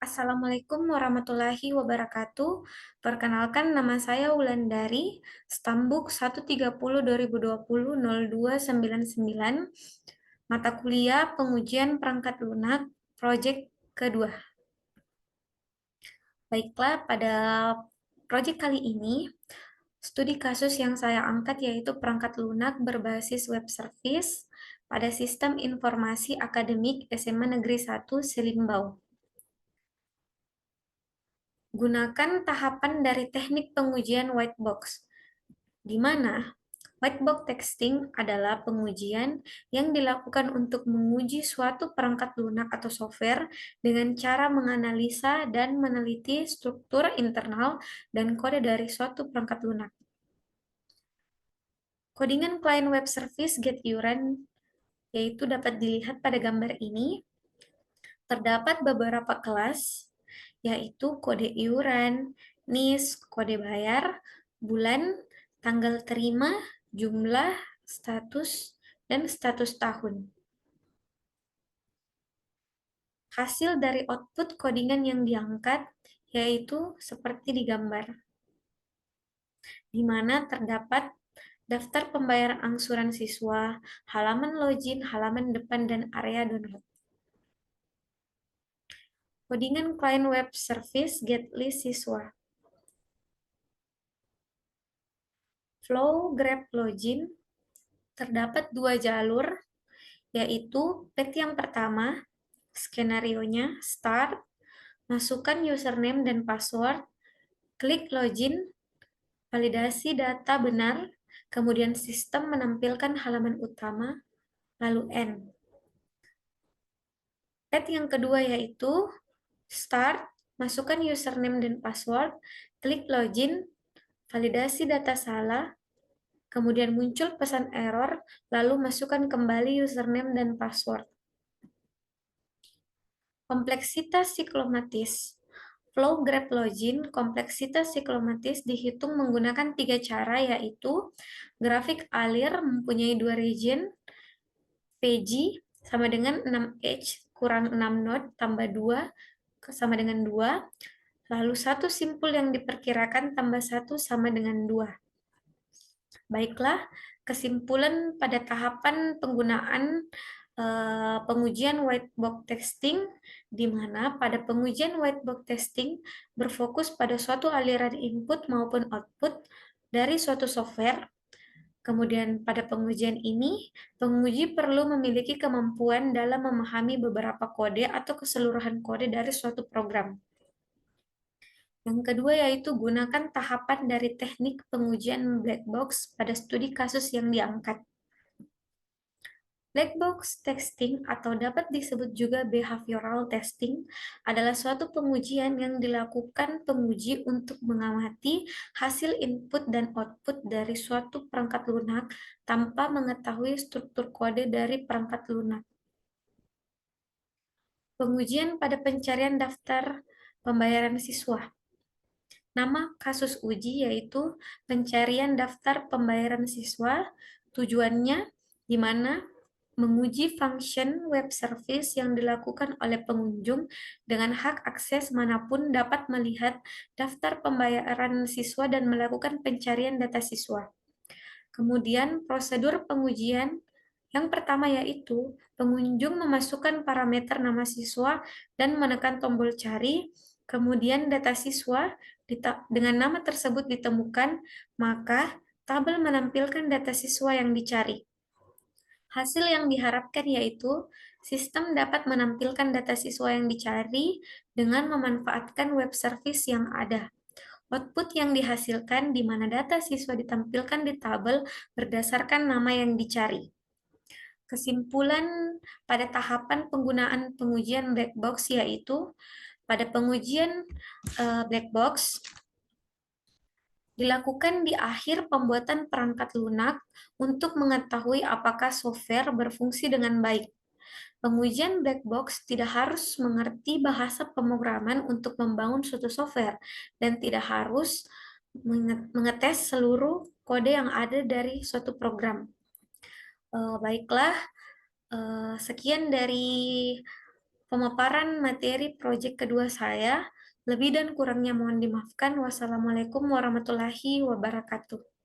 Assalamualaikum warahmatullahi wabarakatuh. Perkenalkan nama saya Wulandari, Stambuk 130-2020-0299, mata kuliah pengujian perangkat lunak, proyek kedua. Baiklah, pada proyek kali ini, studi kasus yang saya angkat yaitu perangkat lunak berbasis web service pada sistem informasi akademik SMA Negeri 1 Selimbau. Gunakan tahapan dari teknik pengujian white box, di mana white box testing adalah pengujian yang dilakukan untuk menguji suatu perangkat lunak atau software dengan cara menganalisa dan meneliti struktur internal dan kode dari suatu perangkat lunak. Codingan client web service get iuran yaitu dapat dilihat pada gambar ini. Terdapat beberapa kelas, yaitu kode iuran, NIS, kode bayar, bulan, tanggal terima, jumlah, status, dan status tahun. Hasil dari output codingan yang diangkat yaitu seperti di gambar, di mana terdapat daftar pembayaran angsuran siswa, halaman login, halaman depan, dan area download. Codingan client web service get list siswa. Flow Grab Login terdapat dua jalur, yaitu path yang pertama, skenario-nya start, masukkan username dan password, klik login, validasi data benar, kemudian sistem menampilkan halaman utama, lalu end. Path yang kedua yaitu start, masukkan username dan password, klik login, validasi data salah, kemudian muncul pesan error, lalu masukkan kembali username dan password. Kompleksitas siklomatis. Flow Grab Login, kompleksitas siklomatis dihitung menggunakan 3 cara, yaitu grafik alir mempunyai 2 region, PG sama dengan 6H kurang 6 node tambah 2 sama dengan 2, lalu satu simpul yang diperkirakan tambah 1 sama dengan 2. Baiklah, kesimpulan pada tahapan penggunaan pengujian white box testing, di mana pada pengujian white box testing berfokus pada suatu aliran input maupun output dari suatu software. Kemudian pada pengujian ini, penguji perlu memiliki kemampuan dalam memahami beberapa kode atau keseluruhan kode dari suatu program. Yang kedua yaitu gunakan tahapan dari teknik pengujian black box pada studi kasus yang diangkat. Black box testing atau dapat disebut juga behavioral testing adalah suatu pengujian yang dilakukan penguji untuk mengamati hasil input dan output dari suatu perangkat lunak tanpa mengetahui struktur kode dari perangkat lunak. Pengujian pada pencarian daftar pembayaran siswa. Nama kasus uji yaitu pencarian daftar pembayaran siswa. Tujuannya di mana menguji function web service yang dilakukan oleh pengunjung dengan hak akses manapun dapat melihat daftar pembayaran siswa dan melakukan pencarian data siswa. Kemudian prosedur pengujian yang pertama yaitu pengunjung memasukkan parameter nama siswa dan menekan tombol cari, kemudian data siswa dengan nama tersebut ditemukan, maka tabel menampilkan data siswa yang dicari. Hasil yang diharapkan yaitu sistem dapat menampilkan data siswa yang dicari dengan memanfaatkan web service yang ada. Output yang dihasilkan di mana data siswa ditampilkan di tabel berdasarkan nama yang dicari. Kesimpulan pada tahapan penggunaan pengujian black box yaitu pada pengujian black box dilakukan di akhir pembuatan perangkat lunak untuk mengetahui apakah software berfungsi dengan baik. Pengujian black box tidak harus mengerti bahasa pemrograman untuk membangun suatu software dan tidak harus mengetes seluruh kode yang ada dari suatu program. Baiklah, sekian dari pemaparan materi proyek kedua saya. Lebih dan kurangnya mohon dimaafkan. Wassalamualaikum warahmatullahi wabarakatuh.